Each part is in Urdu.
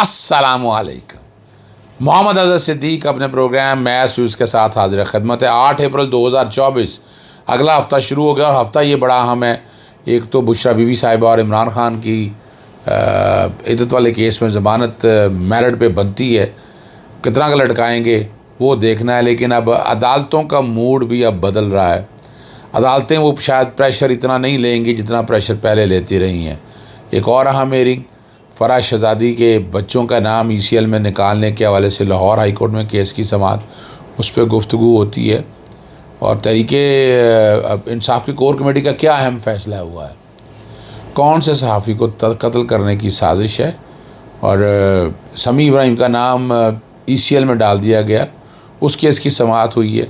السلام علیکم. محمد اظہر صدیق اپنے پروگرام میث ویوز کے ساتھ حاضر خدمت ہے. 8 اپریل 2024 اگلا ہفتہ شروع ہو گیا اور ہفتہ یہ بڑا اہم ہے. ایک تو بشریٰ بی بی صاحبہ اور عمران خان کی عدت والے کیس میں ضمانت میرٹ پہ بنتی ہے. کتنا کا لٹکائیں گے وہ دیکھنا ہے، لیکن اب عدالتوں کا موڈ بھی اب بدل رہا ہے. عدالتیں وہ شاید پریشر اتنا نہیں لیں گی جتنا پریشر پہلے لیتی رہی ہیں. ایک اور اہم ہیئرنگ فرح شہزادی کے بچوں کا نام ECL میں نکالنے کے حوالے سے لاہور ہائی کورٹ میں کیس کی سماعت، اس پہ گفتگو ہوتی ہے. اور تحریک انصاف کی کور کمیٹی کا کیا اہم فیصلہ ہوا ہے، کون سے صحافی کو قتل کرنے کی سازش ہے، اور سمیع ابراہیم کا نام ECL میں ڈال دیا گیا، اس کیس کی سماعت ہوئی ہے.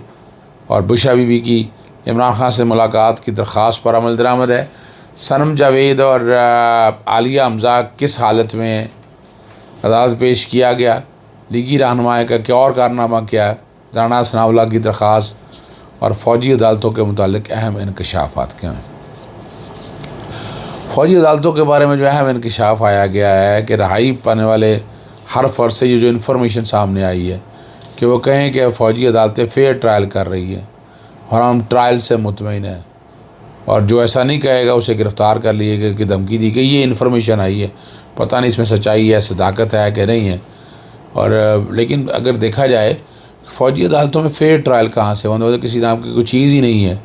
اور بشریٰ بی بی کی عمران خان سے ملاقات کی درخواست پر عمل درآمد ہے. صنم جاوید اور عالیہ حمزہ کس حالت میں عدالت پیش کیا گیا، لیگی رہنمائی کا کیا اور کارنامہ کیا ہے، رانا ثناء اللہ کی درخواست اور فوجی عدالتوں کے متعلق اہم انکشافات کیا ہیں. فوجی عدالتوں کے بارے میں جو اہم انکشاف آیا گیا ہے کہ رہائی پانے والے ہر فرد سے یہ جو انفارمیشن سامنے آئی ہے کہ وہ کہیں کہ فوجی عدالتیں فیئر ٹرائل کر رہی ہیں اور ہم ٹرائل سے مطمئن ہیں، اور جو ایسا نہیں کہے گا اسے گرفتار کر لیے گا کہ دھمکی دی گئی. یہ انفارمیشن آئی ہے، پتہ نہیں اس میں سچائی ہے، صداقت ہے کہ نہیں ہے. اور لیکن اگر دیکھا جائے فوجی عدالتوں میں فیئر ٹرائل کہاں سے ہونے، کسی نام کی کوئی چیز ہی نہیں ہے.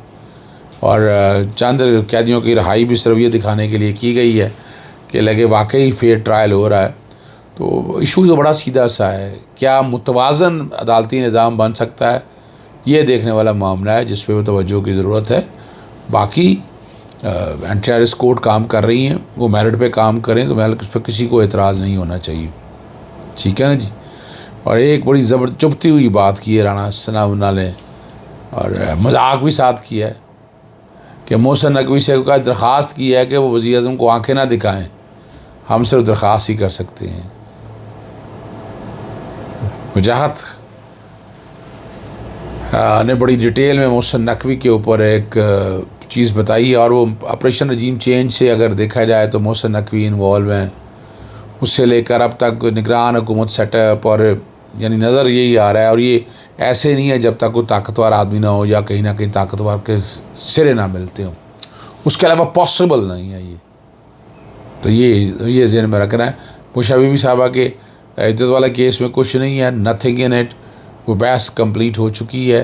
اور چند قیدیوں کی رہائی بھی صرف یہ دکھانے کے لیے کی گئی ہے کہ لگے واقعی فیئر ٹرائل ہو رہا ہے. تو ایشو تو بڑا سیدھا سا ہے، کیا متوازن عدالتی نظام بن سکتا ہے، یہ دیکھنے والا معاملہ ہے جس پہ توجہ کی ضرورت ہے. باقی NTRS کورٹ کام کر رہی ہیں، وہ میرٹ پہ کام کریں تو اس پہ کسی کو اعتراض نہیں ہونا چاہیے. ٹھیک ہے نا جی. اور ایک بڑی چبھتی ہوئی بات کی ہے رانا ثناء اللہ نے، اور مذاق بھی ساتھ کیا ہے کہ محسن نقوی سے کا درخواست کی ہے کہ وہ وزیر اعظم کو آنکھیں نہ دکھائیں، ہم صرف درخواست ہی کر سکتے ہیں. وجاہت نے بڑی ڈیٹیل میں محسن نقوی کے اوپر ایک چیز بتائی ہے، اور وہ آپریشن رجیم چینج سے اگر دیکھا جائے تو محسن نقوی انوالو ہیں. اس سے لے کر اب تک نگران حکومت سیٹ اپ، اور یعنی نظر یہی آ رہا ہے. اور یہ ایسے نہیں ہے جب تک کوئی طاقتور آدمی نہ ہو یا کہیں نہ کہیں طاقتور کے سرے نہ ملتے ہوں، اس کے علاوہ پاسبل نہیں ہے یہ. تو یہ ذہن میں رکھنا ہے. بشریٰ بی بی صاحبہ کے عدت والا کیس میں کچھ نہیں ہے، نتھنگ ان اٹ. وہ بحث کمپلیٹ ہو چکی ہے.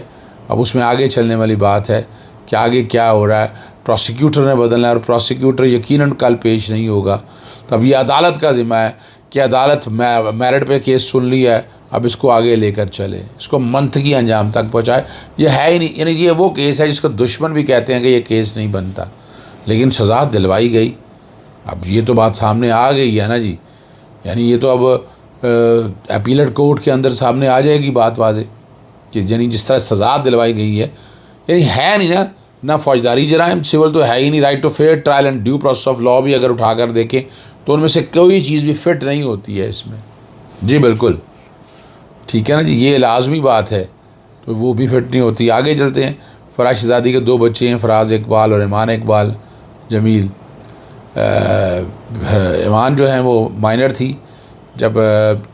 اب اس میں آگے چلنے والی بات ہے کہ آگے کیا ہو رہا ہے. پروسیکیوٹر نے بدلنا ہے، اور پروسیکیوٹر یقیناً کل پیش نہیں ہوگا. تو اب یہ عدالت کا ذمہ ہے کہ عدالت میرٹ پہ کیس سن لیا ہے، اب اس کو آگے لے کر چلے، اس کو منطقی انجام تک پہنچائے. یہ ہے ہی نہیں، یعنی یہ وہ کیس ہے جس کو دشمن بھی کہتے ہیں کہ یہ کیس نہیں بنتا، لیکن سزا دلوائی گئی. اب یہ تو بات سامنے آ گئی ہے نا جی. یعنی یہ تو اب اپیلٹ کورٹ کے اندر سامنے آ جائے گی بات واضح کہ یعنی جس طرح سزا دلوائی گئی ہے، یعنی ہے نہیں نا. نہ فوجداری جرائم، سول تو ہے ہی نہیں. Right to fair trial and due process of law بھی اگر اٹھا کر دیکھیں تو ان میں سے کوئی چیز بھی فٹ نہیں ہوتی ہے اس میں. جی بالکل ٹھیک ہے نا جی، یہ لازمی بات ہے، تو وہ بھی فٹ نہیں ہوتی. آگے چلتے ہیں. فرح شہزادی کے 2 بچے ہیں، فراز اقبال اور ایمان اقبال جمیل. ایمان جو ہیں وہ مائنر تھی جب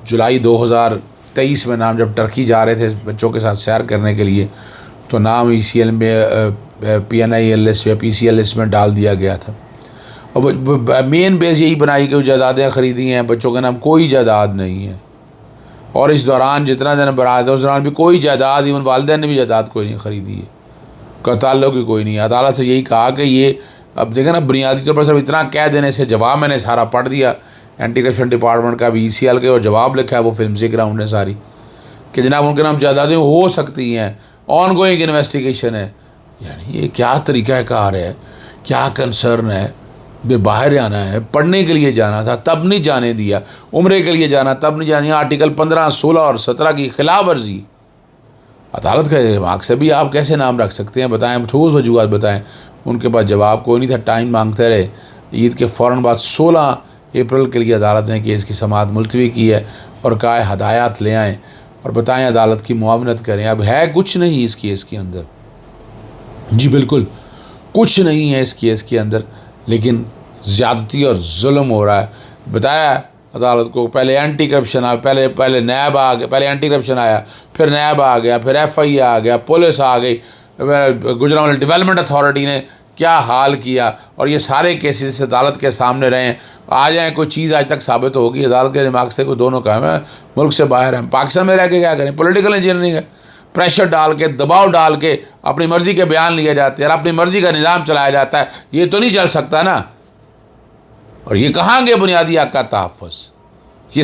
جولائی 2023 میں نام جب ٹرکی جا رہے تھے بچوں کے ساتھ سیر کرنے کے لیے، تو نام ECL میں PNILS یا PCLS میں ڈال دیا گیا تھا. اور وہ مین بیس یہی بنائی کہ وہ جائیدادیں خریدی ہیں، بچوں کے نام کوئی جائیداد نہیں ہے. اور اس دوران جتنا دن برآ تھا اس دوران بھی کوئی جائیداد، ایون والدین نے بھی جائیداد کوئی نہیں خریدی ہے، کا تعلق ہی کوئی نہیں ہے. عدالت سے یہی کہا کہ یہ اب دیکھیں نا، بنیادی طور پر صرف اتنا کہہ دینے سے جواب میں نے سارا پڑھ دیا اینٹی کرپشن ڈپارٹمنٹ کا بھی ECL کے، اور جواب لکھا ہے وہ فلمزی گراؤنڈ نے ساری کہ جناب ان کے نام جائیدادیں ہو سکتی ہیں، آن گوئنگ انویسٹیگیشن ہے. یعنی یہ کیا طریقہ کار ہے، کیا کنسرن ہے. بے باہر جانا ہے، پڑھنے کے لیے جانا تھا تب نہیں جانے دیا، عمرے کے لیے جانا تب نہیں جانے. آرٹیکل 15، 16 اور 17 کی خلاف ورزی. عدالت کے دماغ سے بھی آپ کیسے نام رکھ سکتے ہیں بتائیں؟ ٹھوس وجوہات بتائیں. ان کے پاس جواب کوئی نہیں تھا، ٹائم مانگتے رہے. عید کے فوراً بعد 16 اپریل کے لیے عدالت نے کیس کی سماعت ملتوی کی ہے، اور کہا ہے ہدایات لے آئیں اور بتائیں عدالت کی معاونت کریں. اب ہے کچھ نہیں اس کیس کے اندر، جی بالکل کچھ نہیں ہے اس کیس کے اندر، لیکن زیادتی اور ظلم ہو رہا ہے. بتایا عدالت کو. پہلے اینٹی کرپشن آیا, پہلے نیب آ گیا, پہلے اینٹی کرپشن آیا, پھر نیب آ گیا, پھر ایف آئی آ گیا, پولیس آ گئی, گجرانوالہ ڈیولپمنٹ اتھارٹی نے کیا حال کیا, اور یہ سارے کیسز عدالت کے سامنے رہے ہیں. آ جائیں کوئی چیز آج تک ثابت ہوگی عدالت کے دماغ سے, کوئی دونوں کام ہے, ملک سے باہر ہیں, پاکستان میں رہ کے کیا کریں؟ پولیٹیکل انجینئرنگ ہے, پریشر ڈال کے, دباؤ ڈال کے اپنی مرضی کے بیان لیے جاتے ہیں اور اپنی مرضی کا نظام چلایا جاتا ہے. یہ تو نہیں چل سکتا نا. اور یہ کہاں گے بنیادی حق کا تحفظ؟ یہ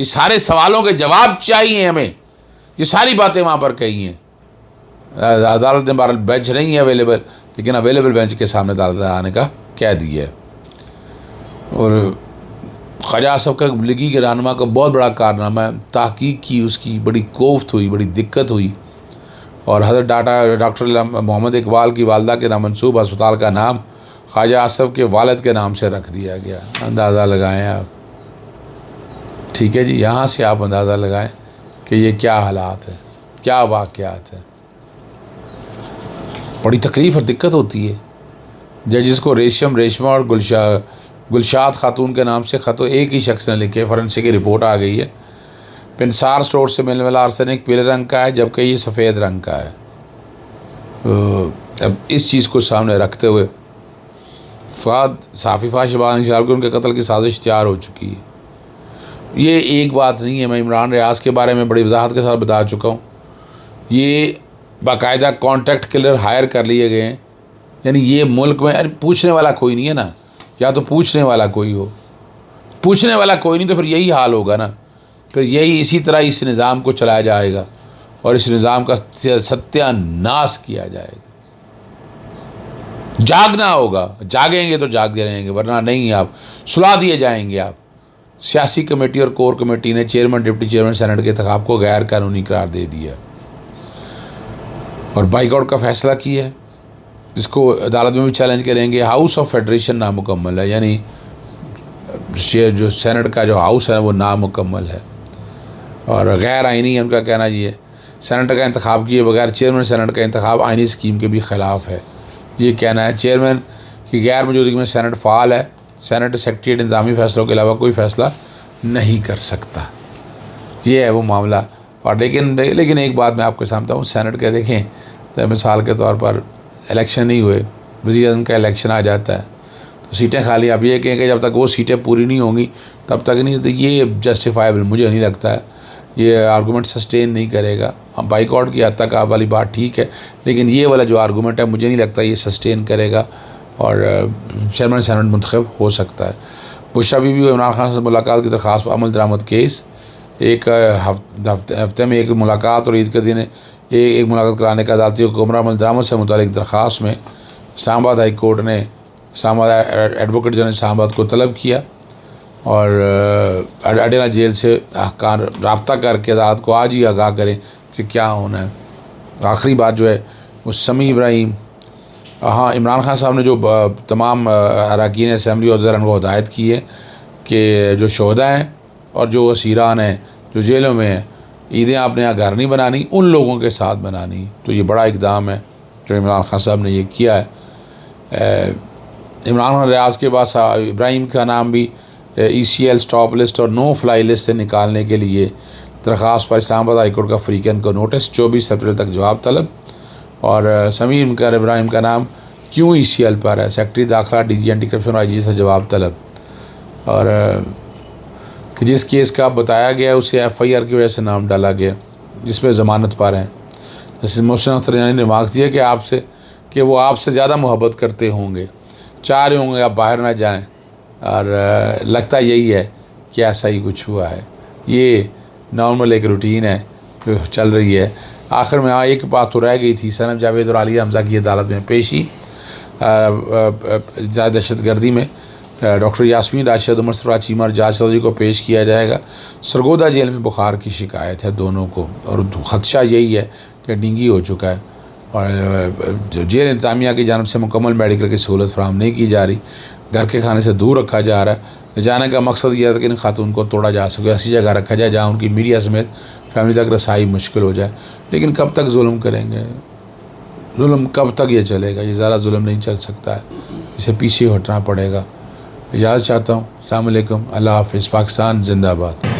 سارے سوالوں کے جواب چاہیے ہمیں. یہ ساری باتیں وہاں پر کہی ہیں. عدالت نے بہرحال بینچ نہیں ہے اویلیبل, لیکن اویلیبل بینچ کے سامنے عدالت آنے کا کہہ دیا ہے. اور خواجہ آصف کا لیگی کے رہنما کا بہت بڑا کارنامہ ہے, تحقیق کی, اس کی بڑی کوفت ہوئی, بڑی دقت ہوئی, اور حضرت ڈاکٹر محمد اقبال کی والدہ کے نامنسوب ہسپتال کا نام خواجہ آصف کے والد کے نام سے رکھ دیا گیا. اندازہ لگائیں آپ, ٹھیک ہے جی, یہاں سے آپ اندازہ لگائیں کہ یہ کیا حالات ہیں, کیا واقعات ہیں. بڑی تکلیف اور دقت ہوتی ہے. جس کو ریشمہ اور گلشاد خاتون کے نام سے خط ایک ہی شخص نے لکھے, فورنسک کی رپورٹ آ گئی ہے. پنسار اسٹور سے ملنے والا آرسینک پیلے رنگ کا ہے, جبکہ یہ سفید رنگ کا ہے. اب اس چیز کو سامنے رکھتے ہوئے صحافی فہد شہباز صاحب کے ان کے قتل کی سازش تیار ہو چکی ہے. یہ ایک بات نہیں ہے, میں عمران ریاض کے بارے میں بڑی وضاحت کے ساتھ بتا چکا ہوں. یہ باقاعدہ کانٹیکٹ کلر ہائر کر لیے گئے ہیں. یعنی یہ ملک میں پوچھنے والا کوئی نہیں ہے نا, یا تو پوچھنے والا کوئی ہو, پوچھنے والا کوئی نہیں تو پھر یہی حال ہوگا نا. پھر یہی اسی طرح اس نظام کو چلایا جائے گا اور اس نظام کا ستیہ ناش کیا جائے گا. جاگنا ہوگا, جاگیں گے تو جاگتے رہیں گے, ورنہ نہیں. آپ سلا دیے جائیں گے. آپ سیاسی کمیٹی اور کور کمیٹی نے چیئرمین ڈپٹی چیئرمین سینٹ کے انتخاب کو غیر قانونی قرار دے دیا اور بائیک آؤٹ کا فیصلہ کیا ہے, جس کو عدالت میں بھی چیلنج کریں گے. ہاؤس آف فیڈریشن نامکمل ہے, یعنی جو سینٹ کا جو ہاؤس ہے وہ نامکمل ہے اور غیر آئینی ہے. ان کا کہنا یہ ہے سینٹ کا انتخاب کیے بغیر چیئرمین سینٹ کا انتخاب آئینی اسکیم کے بھی خلاف ہے. یہ کہنا ہے چیئرمین کی غیر موجودگی میں سینٹ فعال ہے, سینٹ سیکریٹریٹ انتظامی فیصلوں کے علاوہ کوئی فیصلہ نہیں کر سکتا. یہ ہے وہ معاملہ. اور لیکن ایک بات میں آپ کے سامنے ہوں, سینٹ کے دیکھیں تو مثال کے طور پر الیکشن نہیں ہوئے, وزیر اعظم کا الیکشن آ جاتا ہے تو سیٹیں خالی. اب یہ کہیں کہ جب تک وہ سیٹیں پوری نہیں ہوں گی تب تک نہیں, تو یہ جسٹیفائبل مجھے نہیں لگتا ہے. یہ آرگومنٹ سسٹین نہیں کرے گا. بائیک آؤٹ کی حد تک آپ والی بات ٹھیک ہے, لیکن یہ والا جو آرگومنٹ ہے مجھے نہیں لگتا یہ سسٹین کرے گا اور چیئرمین سینٹ منتخب ہو سکتا ہے. بشرا بی بی عمران خان سے ملاقات کی درخواست پر عمل درآمد کیس. ایک ہفتے میں ایک ملاقات اور عید کے دن ایک ملاقات کرانے کا عدالتی حکم عمل درآمد سے متعلق درخواست میں اسلام آباد ہائی کورٹ نے ایڈوکیٹ جنرل اسلام آباد کو طلب کیا اور اڈیالہ جیل سے رابطہ کر کے عدالت کو آج ہی آگاہ کریں کہ کیا ہونا ہے. آخری بات جو ہے وہ سمیع ابراہیم, ہاں عمران خان صاحب نے جو تمام اراکین اسمبلی عہدیداران کو ہدایت کی ہے کہ جو شہداء ہیں اور جو اسیران ہیں جو جیلوں میں ہیں, عیدیں آپ نے یہاں گھر نہیں بنانی, ان لوگوں کے ساتھ بنانی. تو یہ بڑا اقدام ہے جو عمران خان صاحب نے یہ کیا ہے. عمران خان ریاض کے بعد ابراہیم کا نام بھی ECL اسٹاپ لسٹ اور نو فلائی لسٹ سے نکالنے کے لیے درخواست پر اسلام آباد ہائی کورٹ کا فریقین کو نوٹس, 24 اپریل تک جواب طلب. اور سمیع ابراہیم کا نام کیوں ECL پر ہے, سیکرٹری داخلہ DG اینٹی کرپشن اور IG سے جواب طلب. اور کہ جس کیس کا بتایا گیا اسے FIR کی وجہ سے نام ڈالا گیا, جس پہ ضمانت پر ہیں. جیسے محسن اختر جانی نے مارکس دیا کہ وہ آپ سے زیادہ محبت کرتے ہوں گے, چاہ رہے ہوں گے آپ باہر نہ جائیں, اور لگتا یہی ہے کہ ایسا ہی کچھ ہوا ہے. یہ نارمل ایک روٹین ہے جو چل رہی ہے. آخر میں ایک بات تو رہ گئی تھی, سنم جاوید اور عالیہ حمزہ کی عدالت میں پیشی. دہشت گردی میں ڈاکٹر یاسمین راشد, عمر سرفراز چیمہ اور جاج چودھری کو پیش کیا جائے گا. سرگودا جیل میں بخار کی شکایت ہے دونوں کو, اور خدشہ یہی ہے کہ ڈینگی ہو چکا ہے اور جیل انتظامیہ کی جانب سے مکمل میڈیکل کی سہولت فراہم نہیں کی جا رہی. گھر کے کھانے سے دور رکھا جا رہا ہے. لے جانے کا مقصد یہ ہے کہ ان خاتون کو توڑا جا سکے, ایسی جگہ رکھا جائے جہاں ان کی میڈیا سمیت فیملی تک رسائی مشکل ہو جائے. لیکن کب تک ظلم کریں گے, ظلم کب تک یہ چلے گا؟ یہ زیادہ ظلم نہیں چل سکتا ہے, اسے پیچھے ہٹنا پڑے گا. اجازت چاہتا ہوں. السلام علیکم. اللہ حافظ. پاکستان زندہ باد.